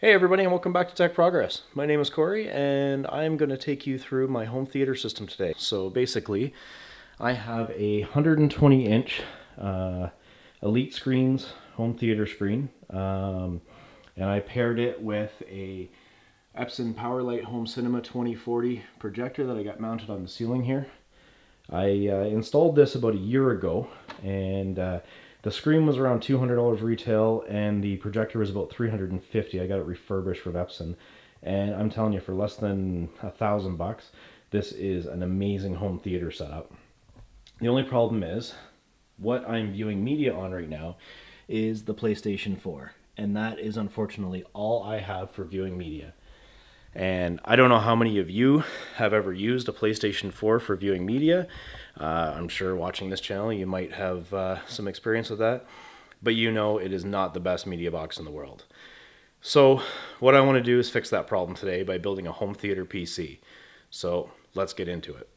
Hey everybody, and welcome back to Tech Progress. My name is Corey and I'm going to take you through my home theater system today. So basically, I have a 120 inch Elite Screens home theater screen, and I paired it with a Epson Powerlight Home Cinema 2040 projector that I got mounted on the ceiling here. I installed this about a year ago, and the screen was around $200 retail, and the projector was about $350. I got it refurbished from Epson, and I'm telling you, for less than $1,000, this is an amazing home theater setup. The only problem is, what I'm viewing media on right now is the PlayStation 4, and that is unfortunately all I have for viewing media. And I don't know how many of you have ever used a PlayStation 4 for viewing media. I'm sure watching this channel you might have some experience with that. But you know it is not the best media box in the world. So what I want to do is fix that problem today by building a home theater PC. So let's get into it.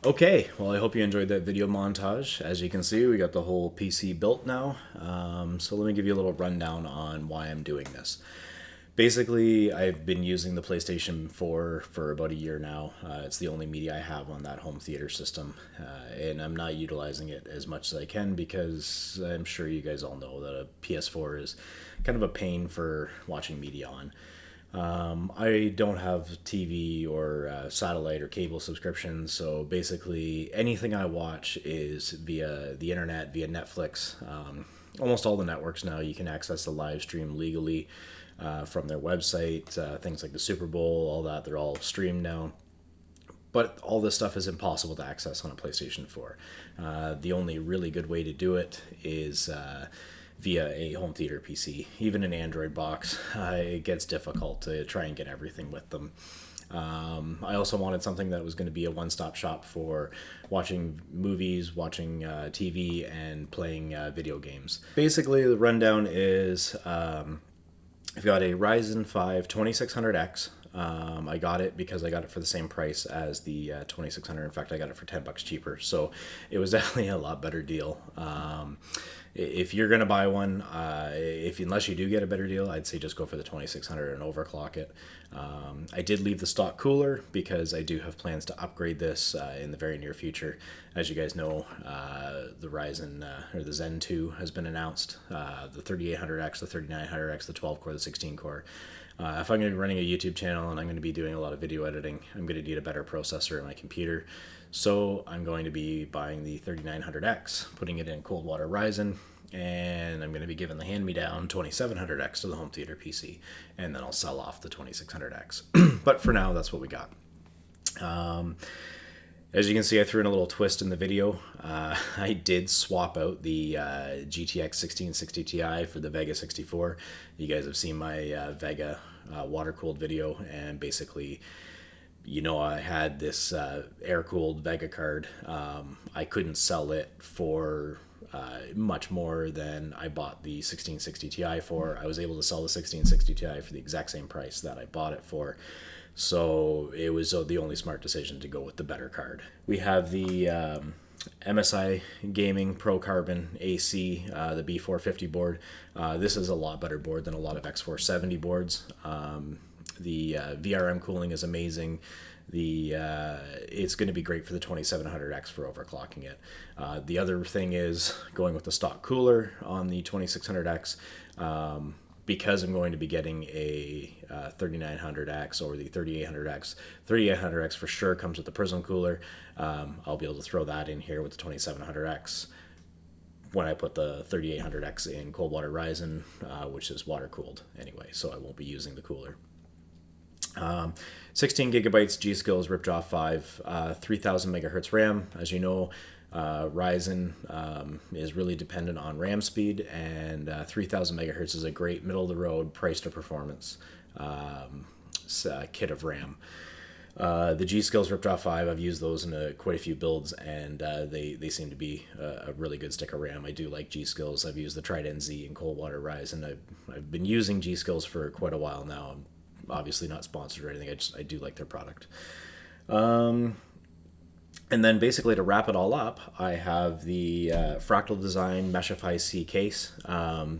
Okay, well, I hope you enjoyed that video montage. As you can see, we got the whole PC built now. So let me give you a little rundown on why I'm doing this. Basically, I've been using the PlayStation 4 for about a year now. It's the only media I have on that home theater system, and I'm not utilizing it as much as I can because I'm sure you guys all know that a PS4 is kind of a pain for watching media on. I don't have TV or satellite or cable subscriptions, so basically anything I watch is via the internet, via Netflix. Almost all the networks now you can access the live stream legally from their website. Things like the Super Bowl, all that, they're all streamed now. But all this stuff is impossible to access on a PlayStation 4. The only really good way to do it is via a home theater PC. Even an Android box, it gets difficult to try and get everything with them. I also wanted something that was going to be a one-stop shop for watching movies, watching TV, and playing video games. Basically, the rundown is I've got a Ryzen 5 2600X. I got it because I got it for the same price as the 2600. In fact, I got it for $10 cheaper. So it was definitely a lot better deal. If you're going to buy one, unless you do get a better deal, I'd say just go for the 2600 and overclock it. I did leave the stock cooler because I do have plans to upgrade this in the very near future. As you guys know, the Ryzen or the Zen 2 has been announced. The 3800X, the 3900X, the 12 core, the 16 core. If I'm going to be running a YouTube channel and I'm going to be doing a lot of video editing, I'm going to need a better processor in my computer. So I'm going to be buying the 3900X, putting it in cold water Ryzen, and I'm going to be giving the hand-me-down 2700X to the home theater PC, and then I'll sell off the 2600X. But for now, that's what we got. As you can see, I threw in a little twist in the video. I did swap out the GTX 1660 Ti for the Vega 64. You guys have seen my Vega water-cooled video, and basically, I had this air-cooled Vega card. I couldn't sell it for much more than I bought the 1660 Ti for. I was able to sell the 1660 Ti for the exact same price that I bought it for. So it was the only smart decision to go with the better card. We have the MSI Gaming Pro Carbon AC, the B450 board. This is a lot better board than a lot of X470 boards. The VRM cooling is amazing. It's going to be great for the 2700X for overclocking it. The other thing is going with the stock cooler on the 2600X. Because I'm going to be getting a 3900X or the 3800X. 3800X for sure comes with the Prism cooler. I'll be able to throw that in here with the 2700X when I put the 3800X in cold water Ryzen, which is water cooled anyway, so I won't be using the cooler. 16 gigabytes G-Skills Ripjaw 5, 3000 megahertz RAM. As you know, Ryzen is really dependent on RAM speed, and 3000 megahertz is a great middle-of-the-road price to performance kit of RAM. The G-Skills Ripjaw 5, I've used those in quite a few builds, and they seem to be a really good stick of RAM. I do like G-Skills. I've used the Trident Z in cold water Ryzen. I've been using G-Skills for quite a while now. I'm obviously not sponsored or anything. I do like their product. And then basically to wrap it all up, I have the Fractal Design Meshify C case.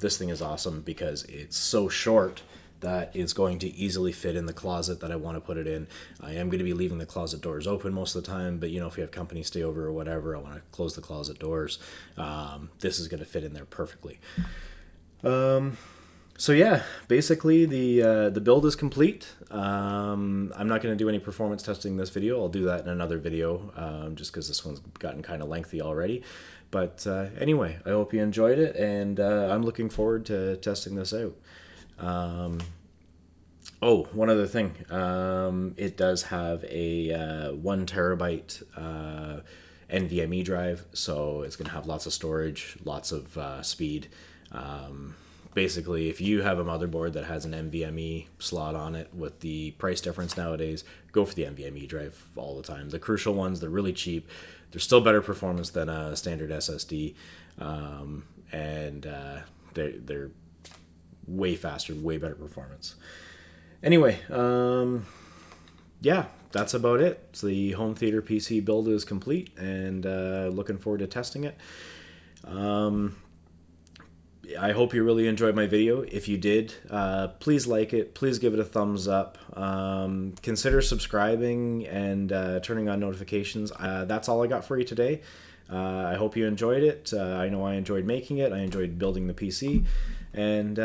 This thing is awesome because it's so short that it's going to easily fit in the closet that I want to put it in. I am going to be leaving the closet doors open most of the time, but if you have company stay over or whatever, I want to close the closet doors. This is going to fit in there perfectly. So yeah, basically the build is complete. I'm not going to do any performance testing in this video. I'll do that in another video, just because this one's gotten kind of lengthy already. But anyway, I hope you enjoyed it, and I'm looking forward to testing this out. One other thing. It does have a 1 terabyte NVMe drive, so it's going to have lots of storage, lots of speed. Basically, if you have a motherboard that has an NVMe slot on it, with the price difference nowadays, go for the NVMe drive all the time. The Crucial ones, they're really cheap. They're still better performance than a standard SSD, and they're way faster, way better performance. Anyway, yeah, that's about it. So the home theater PC build is complete, and looking forward to testing it. I hope you really enjoyed my video. If you did, please like it. Please give it a thumbs up. Consider subscribing and turning on notifications. That's all I got for you today. I hope you enjoyed it. I know I enjoyed making it. I enjoyed building the PC. And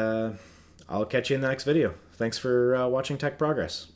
I'll catch you in the next video. Thanks for watching Tech Progress.